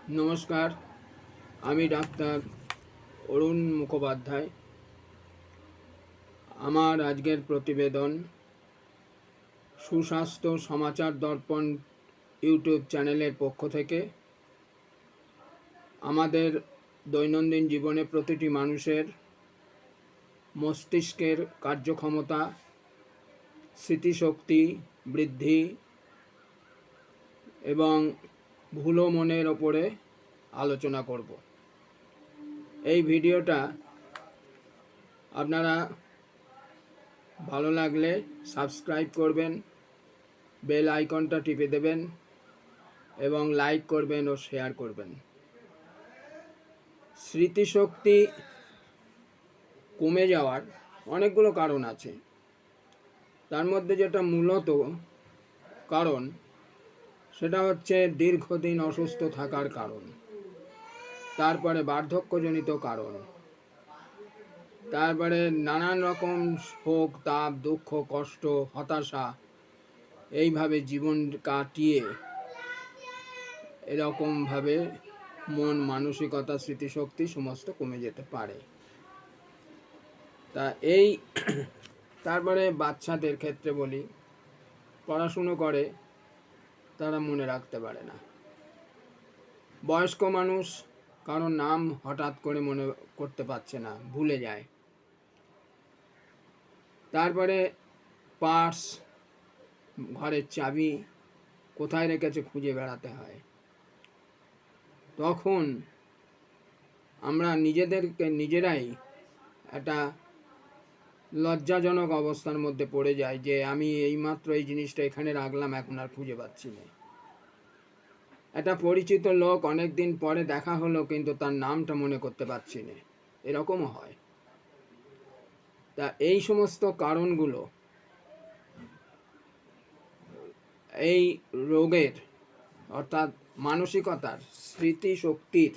নমস্কার, আমি ডাক্তার অরুণ মুখোপাধ্যায়। আমার আজকের প্রতিবেদন সুস্বাস্থ্য সমাচার দর্পণ ইউটিউব চ্যানেলের পক্ষ থেকে। আমাদের দৈনন্দিন জীবনে প্রতিটি মানুষের মস্তিষ্কের কার্যক্ষমতা, স্মৃতিশক্তি বৃদ্ধি এবং ভুলো মনের ওপরে আলোচনা করব। এই ভিডিওটা আপনারা ভালো লাগলে সাবস্ক্রাইব করবেন, বেল আইকনটা টিপে দেবেন এবং লাইক করবেন ও শেয়ার করবেন। স্মৃতিশক্তি কমে যাওয়ার অনেকগুলো কারণ আছে। তার মধ্যে যেটা মূলত কারণ, সেটা হচ্ছে দীর্ঘদিন অসুস্থ থাকার কারণ, তারপরে বার্ধক্যজনিত কারণ, তারপরে নানান রকম শোক, তাপ, দুঃখ, কষ্ট, হতাশা, এইভাবে জীবন কাটিয়ে এরকমভাবে মন, মানসিকতা, স্মৃতিশক্তি সমস্ত কমে যেতে পারে। তা তারপরে বাচ্চাদের ক্ষেত্রে বলি, পড়াশুনো করে তারা মনে রাখতে পারে না। বয়স্ক মানুষ কারোর নাম হঠাৎ করে মনে করতে পারছে না, ভুলে যায়। তারপরে পার্স, ঘরের চাবি কোথায় রেখেছে খুঁজে বেড়াতে হয়। তখন আমরা নিজেরাই একটা লজ্জাজনক অবস্থার মধ্যে পড়ে যাই যে আমি এইমাত্র এই জিনিসটা এখানে রাখলাম, এখন আর খুঁজে পাচ্ছি না। একটা পরিচিত লোক অনেক দিন পরে দেখা হলো, কিন্তু তার নামটা মনে করতে পারছি না, এরকমও হয়। তা এই সমস্ত কারণগুলো এই রোগের, অর্থাৎ মানসিকতার, স্মৃতিশক্তির,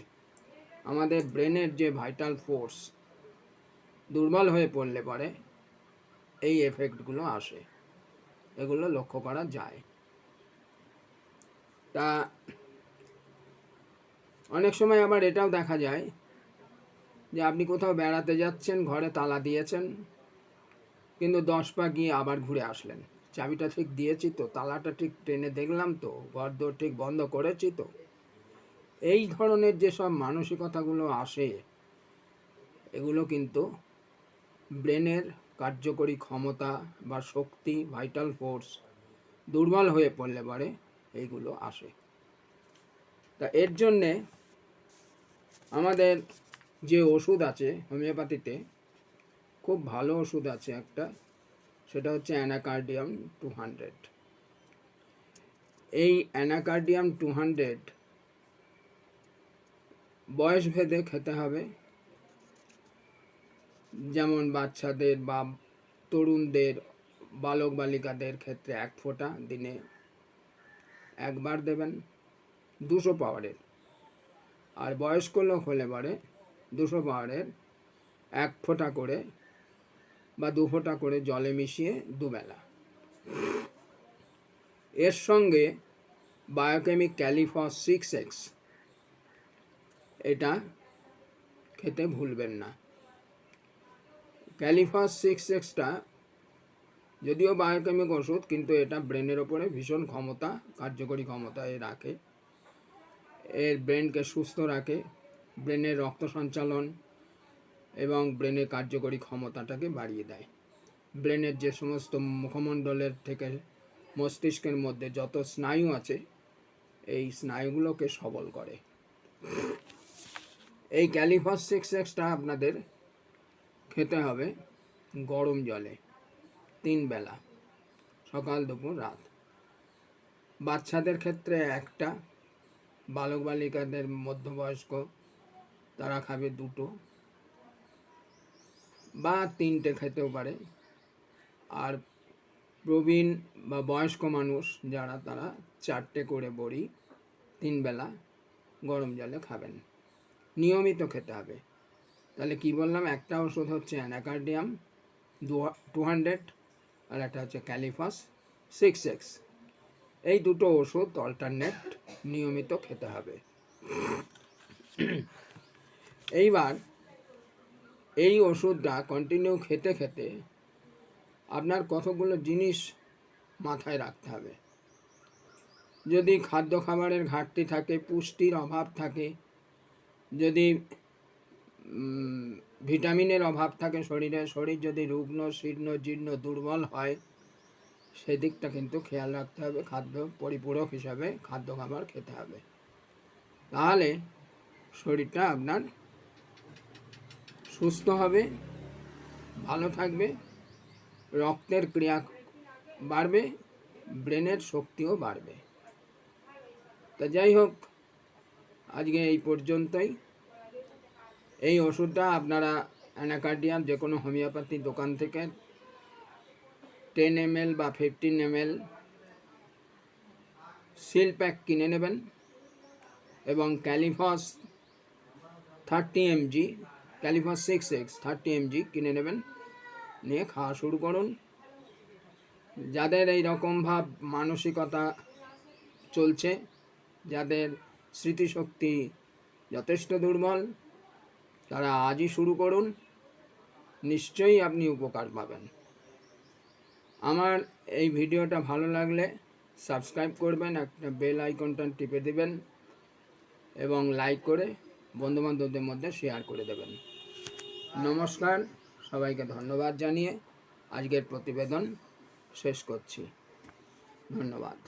আমাদের ব্রেনের যে ভাইটাল ফোর্স দুর্বল হয়ে পড়লে পরে এই এফেক্টগুলো আসে, এগুলো লক্ষ্য করা যায়। তা অনেক সময় আবার এটাও দেখা যায় যে আপনি কোথাও বেড়াতে যাচ্ছেন, ঘরে তালা দিয়েছেন, কিন্তু 10 পা গিয়ে আবার ঘুরে আসলেন। চাবিটা ঠিক দিয়েছি তো, তালাটা ঠিক টেনে দেখলাম তো, ঘর দোর ঠিক বন্ধ করেছি তো। এই ধরনের যেসব মানসিকতাগুলো আসে, এগুলো কিন্তু ব্রেনের কার্যকরী ক্ষমতা বা শক্তি, ভাইটাল ফোর্স দুর্বল হয়ে পড়লে পরে এইগুলো আসে। তা এর জন্যে আমাদের যে ওষুধ আছে হোমিওপ্যাথিতে, খুব ভালো ওষুধ আছে একটা, সেটা হচ্ছে অ্যানাকার্ডিয়াম 200। এই অ্যানাকার্ডিয়াম 200 বয়স ভেদে খেতে হবে। যেমন বাচ্চাদের বা তরুণদের, বালক বালিকাদের ক্ষেত্রে 1 ফোঁটা দিনে একবার দেবেন, 200 পাওয়ারের। আর বয়স্ক লোক হলে পরে 200 পাওয়ারের 1 ফোঁটা করে বা 2 ফোঁটা করে জলে মিশিয়ে 2 বেলা। এর সঙ্গে বায়োকেমিক ক্যালিফস 6X, এটা খেতে ভুলবেন না। ক্যালিফস 6Xটা যদিও বায়োকেমিক ওষুধ, কিন্তু এটা ব্রেনের ওপরে ভীষণ ক্ষমতা, কার্যকরী ক্ষমতা রাখে। এর ব্রেনকে সুস্থ রাখে, ব্রেনের রক্ত সঞ্চালন এবং ব্রেনের কার্যকরী ক্ষমতাটাকে বাড়িয়ে দেয়। ব্রেনের যে সমস্ত মুখমণ্ডলের থেকে মস্তিষ্কের মধ্যে যত স্নায়ু আছে, এই স্নায়ুগুলোকে সবল করে। এই ক্যালিফস 6Xটা আপনাদের খেতে হবে গরম জলে 3 বেলা, সকাল, দুপুর, রাত। বাচ্চাদের ক্ষেত্রে 1টা, বালক বালিকাদের, মধ্যবয়স্ক তারা খাবে 2টো বা 3টে খেতেও পারে। আর প্রবীণ বা বয়স্ক মানুষ যারা, তারা 4টে করে বড়ি 3 বেলা গরম জলে খাবেন। নিয়মিত খেতে হবে। তাহলে কি বললাম, একটা ওষুধ হচ্ছে অ্যানাকার্ডিয়াম 200 আর একটা হচ্ছে ক্যালিফস 6X। এই দুটো ওষুধ অল্টারনেট নিয়মিত খেতে হবে। এইবার এই ওষুধটা কন্টিনিউ খেতে খেতে আপনার কতগুলো জিনিস মাথায় রাখতে হবে। যদি খাদ্য খাবারের ঘাটতি থাকে, পুষ্টির অভাব থাকে, যদি ভিটামিনের অভাব থাকে শরীরে, শরীর যদি রুগ্ন শীর্ণ জীর্ণ দুর্বল হয়, সেদিকটা কিন্তু খেয়াল রাখতে হবে। খাদ্য পরিপূরক হিসাবে খাদ্য খাবার খেতে হবে, তাহলে শরীরটা আপনার সুস্থ হবে, ভালো থাকবে, রক্তের ক্রিয়া বাড়বে, ব্রেনের শক্তিও বাড়বে। তা যাই হোক, আজকে এই পর্যন্তই। এই ওষুধটা আপনারা অ্যানাকার্ডিয়াম যে কোনো হোমিওপ্যাথি দোকান থেকে 10 ml বা 15 ml সিল প্যাক কিনে নেবেন এবং ক্যালিফস 30 mg, ক্যালিফস 6x 30 mg কিনে নেবেন, নিয়ে খাওয়া শুরু করুন। যাদের এই রকম ভাব মানসিকতা চলছে, যাদের স্মৃতিশক্তি যথেষ্ট দুর্বল, তারা আজই শুরু করুন, নিশ্চয়ই আপনি উপকার পাবেন। আমার এই ভিডিওটা ভালো লাগলে সাবস্ক্রাইব করবেন, একটা বেল আইকনটা টিপে দেবেন এবং লাইক করে বন্ধুবান্ধবদের মধ্যে শেয়ার করে দেবেন। নমস্কার, সবাইকে ধন্যবাদ জানিয়ে আজকের প্রতিবেদন শেষ করছি। ধন্যবাদ।